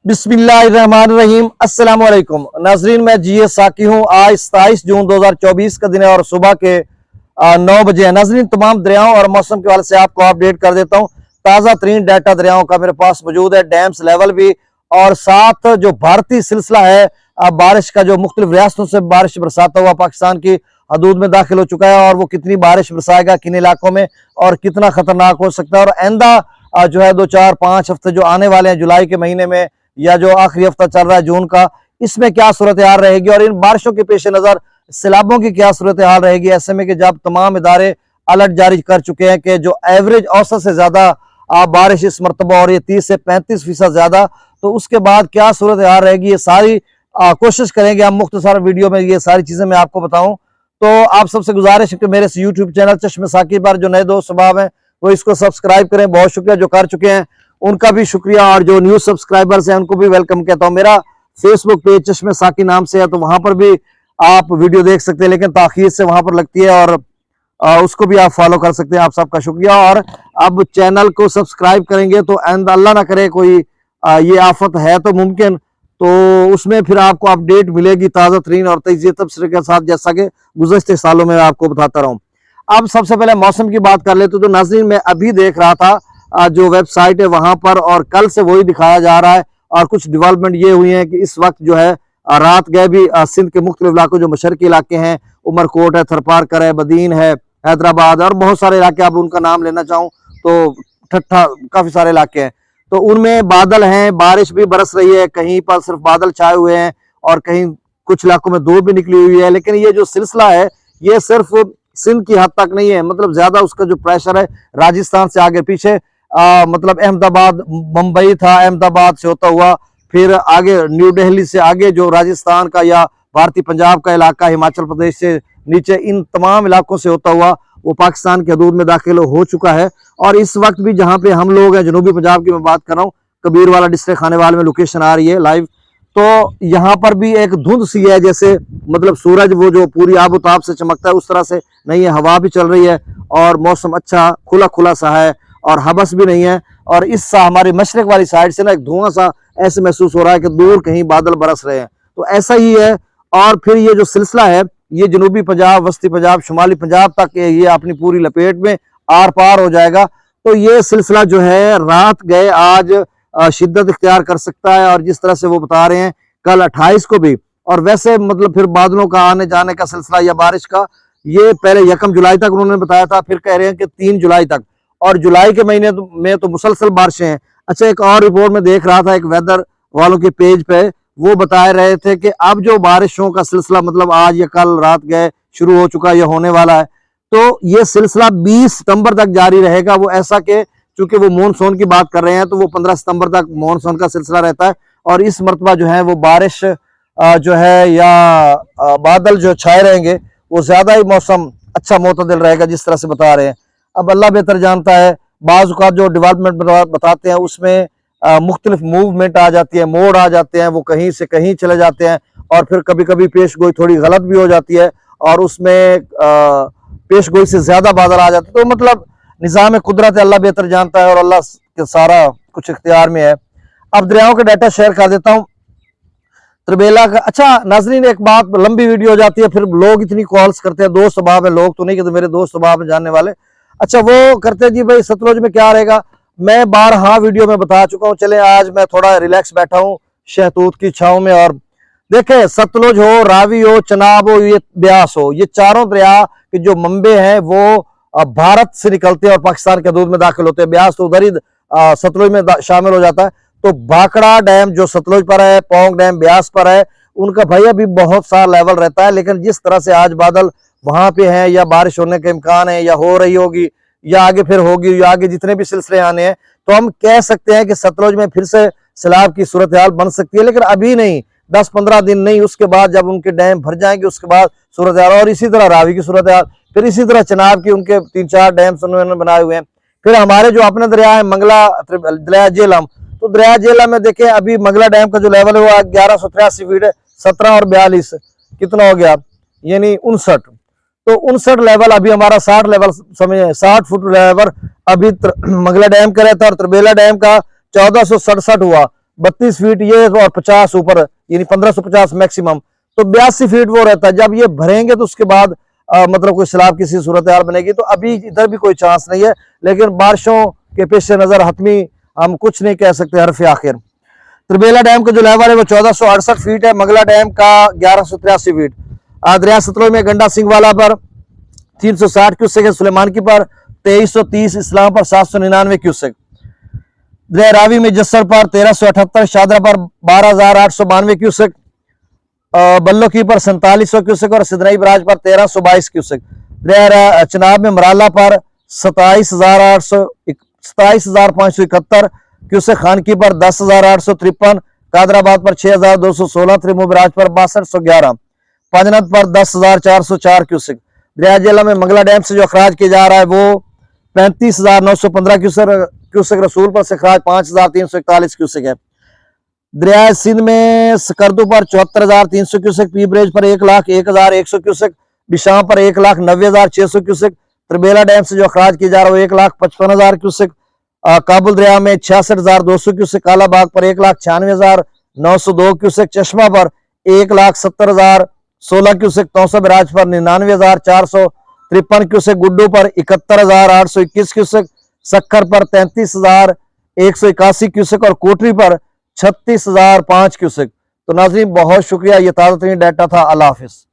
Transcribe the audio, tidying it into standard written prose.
बिस्मिल्लाहिर्रहमानिर्रहीम। अस्सलाम वालेकुम नाजरीन, मैं जीएस साकी हूँ। आज 27 जून 2024 का दिन है और सुबह के 9 बजे है। नाजरीन, तमाम दरियाओं और मौसम के हवाले से आपको अपडेट कर देता हूँ। ताज़ा तरीन डाटा दरियाओं का मेरे पास मौजूद है, डैम्स लेवल भी, और साथ जो भारतीय सिलसिला है बारिश का, जो मुख्तलिफ रियासतों से बारिश बरसाता हुआ पाकिस्तान की हदूद में दाखिल हो चुका है, और वो कितनी बारिश बरसाएगा किन इलाकों में और कितना खतरनाक हो सकता है। और आइंदा जो है 2-4-5 हफ्ते जो आने वाले हैं जुलाई के महीने में, या जो आखिरी हफ्ता चल रहा है जून का, इसमें क्या सूरत हाल रहेगी और इन बारिशों के पेश नजर सैलाबों की क्या सूरत हाल रहेगी। ऐसे में कि जब तमाम इदारे अलर्ट जारी कर चुके हैं कि जो एवरेज औसत से ज्यादा बारिश इस मरतबा और ये 30 से 35% ज्यादा, तो उसके बाद क्या सूरत हाल रहेगी, ये सारी कोशिश करेंगे हम मुख्तसर वीडियो में ये सारी चीजें मैं आपको बताऊं। तो आप सबसे गुजारिश है कि मेरे यूट्यूब चैनल चश्मे साकी पर जो नए दोस्त स्वभाव हैं वो इसको सब्सक्राइब करें। बहुत शुक्रिया जो कर चुके हैं उनका भी शुक्रिया, और जो न्यू सब्सक्राइबर्स हैं उनको भी वेलकम कहता हूं। मेरा फेसबुक पेज चश्मे साकी नाम से है, तो वहां पर भी आप वीडियो देख सकते हैं, लेकिन ताखीर से वहां पर लगती है, और उसको भी आप फॉलो कर सकते हैं। आप सबका शुक्रिया। और अब चैनल को सब्सक्राइब करेंगे तो अल्लाह ना करे कोई ये आफत है तो मुमकिन, तो उसमें फिर आपको अपडेट मिलेगी ताज़ा तरीन और तेजी तबसरे के साथ, जैसा कि गुज़श्ते सालों में आपको बताता रहूं। अब सबसे पहले मौसम की बात कर लेते तो नाज़रीन, मैं अभी देख रहा था जो वेबसाइट है वहां पर, और कल से वही दिखाया जा रहा है। और कुछ डेवलपमेंट ये हुई है कि इस वक्त जो है रात गए भी सिंध के मुख्तलिफ इलाकों, जो मशरकी इलाके हैं, उमरकोट है, थरपारकर है, बदीन है, हैदराबाद और बहुत सारे इलाके, अब उनका नाम लेना चाहूँ तो ठट्ठा, काफी सारे इलाके हैं, तो उनमें बादल हैं, बारिश भी बरस रही है। कहीं पर सिर्फ बादल छाए हुए हैं और कहीं कुछ इलाकों में धूप भी निकली हुई है। लेकिन ये जो सिलसिला है ये सिर्फ सिंध की हद तक नहीं है, मतलब ज्यादा उसका जो प्रेशर है राजस्थान से आगे पीछे, मतलब अहमदाबाद, मुंबई था, अहमदाबाद से होता हुआ फिर आगे न्यू दिल्ली से आगे जो राजस्थान का या भारतीय पंजाब का इलाका, हिमाचल प्रदेश से नीचे, इन तमाम इलाकों से होता हुआ वो पाकिस्तान के हदूद में दाखिल हो चुका है। और इस वक्त भी जहां पे हम लोग हैं, जनूबी पंजाब की मैं बात कर रहा हूँ, कबीरवाला डिस्ट्रिक्ट खानेवाल में लोकेशन आ रही है लाइव, तो यहाँ पर भी एक धुंध सी है, जैसे मतलब सूरज वो जो पूरी आबोताब से चमकता है उस तरह से नहीं है। हवा भी चल रही है और मौसम अच्छा खुला खुला सा है और हबस भी नहीं है। और इस हमारी मशरक वाली साइड से ना एक धुआं सा ऐसे महसूस हो रहा है कि दूर कहीं बादल बरस रहे हैं, तो ऐसा ही है। और फिर ये जो सिलसिला है ये जनूबी पंजाब, वस्ती पंजाब, शुमाली पंजाब तक ये अपनी पूरी लपेट में आर पार हो जाएगा। तो ये सिलसिला जो है रात गए आज शिद्दत इख्तियार कर सकता है, और जिस तरह से वो बता रहे हैं कल 28 को भी। और वैसे मतलब फिर बादलों का आने जाने का सिलसिला या बारिश का, ये पहले 1 जुलाई तक उन्होंने बताया था, फिर कह रहे हैं कि 3 जुलाई तक, और जुलाई के महीने में तो मुसलसल बारिशें हैं। अच्छा, एक और रिपोर्ट में देख रहा था एक वेदर वालों के पेज पे, वो बता रहे थे कि अब जो बारिशों का सिलसिला मतलब आज या कल रात गए शुरू हो चुका है, ये होने वाला है, तो ये सिलसिला 20 सितंबर तक जारी रहेगा। वो ऐसा कि चूंकि वो मानसून की बात कर रहे हैं तो वो 15 सितंबर तक मानसून का सिलसिला रहता है। और इस मरतबा जो है वो बारिश जो है या बादल जो छाए रहेंगे, वो ज्यादा ही मौसम अच्छा मोतदिल रहेगा जिस तरह से बता रहे हैं। अब अल्लाह बेहतर जानता है, बाज़ औक़ात जो डेवलपमेंट बताते हैं उसमें मुख्तलिफ मूवमेंट आ जाती है, मोड़ आ जाते हैं, वो कहीं से कहीं चले जाते हैं, और फिर कभी कभी पेश गोई थोड़ी गलत भी हो जाती है, और उसमें पेश गोई से ज्यादा बादल आ जाते हैं। तो मतलब निज़ाम कुदरत है, अल्लाह बेहतर जानता है और अल्लाह के सारा कुछ इख्तियार में है। अब दरियाओं का डाटा शेयर कर देता हूँ त्रिबेला का। अच्छा नाजरीन, एक बात, लंबी वीडियो हो जाती है, फिर लोग इतनी कॉल्स करते हैं, दोस्त स्वभाव है, लोग तो नहीं कि तो मेरे दोस्त स्वभाव में जानने वाले, अच्छा वो करते हैं जी भाई सतलुज में क्या रहेगा। मैं बारहा वीडियो में बता चुका हूँ, चले आज मैं थोड़ा रिलैक्स बैठा हूँ शहतूत की छाँव में। और देखे, सतलुज हो, रावी हो, चनाब हो, ये ब्यास हो, ये चारों दरिया के जो मंबे हैं वो भारत से निकलते हैं और पाकिस्तान के हदूद में दाखिल होते हैं। ब्यास तो उधर ही सतलुज में शामिल हो जाता है। तो भाखड़ा डैम जो सतलुज पर है, पौंग डैम ब्यास पर है, उनका भाई अभी बहुत सा लेवल रहता है। लेकिन जिस तरह से आज बादल वहां पे हैं, या बारिश होने के इम्कान है, या हो रही होगी, या आगे फिर होगी, या आगे जितने भी सिलसिले आने हैं, तो हम कह सकते हैं कि सतलुज में फिर से सैलाब की सूरत हाल बन सकती है। लेकिन अभी नहीं, 10-15 दिन नहीं, उसके बाद जब उनके डैम भर जाएंगे उसके बाद सूरत हाल। और इसी तरह रावी की सूरत हाल, फिर इसी तरह चनाब की, उनके 3-4 डैम उन्होंने बनाए हुए हैं। फिर हमारे जो अपने दरिया है मंगला, दरिया जेलम, तो दरिया जेलम में देखें अभी मंगला डैम का जो लेवल है वो 1183 फीट है, 17 और 42 कितना हो गया, यानी 59। तो 59 लेवल अभी हमारा 60 लेवल समझे, 60 फुट लेवल अभी मंगला डैम का रहता है, और त्रिबेला डैम का 1467 हुआ। 32 फीट ये और 50 ऊपर, यानी 1550 मैक्सिमम, तो 82 फीट वो रहता है। जब ये भरेंगे तो उसके बाद मतलब कोई सैलाब किसी सूरत हाल बनेगी। तो अभी इधर भी कोई चांस नहीं है, लेकिन बारिशों के पेश नजर हतमी हम कुछ नहीं कह सकते हरफ आखिर। त्रिबेला डैम का जो लेवल है वो 1468 फीट है, मंगला डैम का 1183 फीट। दरिया सतलुज में गंडा सिंह वाला पर 360 क्यूसेक है, सुलेमान की पर 2330, इस्लाम पर 799 क्यूसेक। दरिया रावी में जस्सर पर 1378, शादरा पर 12892 क्यूसेक, बल्लो की पर 4700 क्यूसेक और सिदनई बराज पर 1322 क्यूसेक। दरिया चनाब में मराला पर 27,571 क्यूसेक, खान की पर 10,853, कादराबाद पर 6,216, त्रिमो बराज पर 6211, पांजनद पर 10,404 क्यूसेक। दरिया जिला में मंगला डैम से जो अखराज किया जा रहा है वो 35,915 क्यूसेक, रसूलपुर से अखराज 5,341 क्यूसेक है। दरिया सिंध में सकरदू पर 74,300 क्यूसेक, पी ब्रिज पर 1,01,100 क्यूसेक, बिशाम पर 1,90,600 क्यूसेक। त्रिबेला डैम से जो अखराज किया जा रहा है वो 1,55,000 क्यूसेक। काबुल दरिया में 66,200 क्यूसेक, कालाबाग पर 1,96,902 क्यूसेक, चश्मा पर 1,70,016 क्यूसेक, तौसा बराज पर 99,453 क्यूसेक, गुड्डू पर 71,821 क्यूसेक, सक्खर पर 33,181 क्यूसेक और कोटरी पर 36,005 क्यूसेक। तो नाज़रीन बहुत शुक्रिया, ये ताज़ा तरीन डाटा था। अल्लाह हाफिज।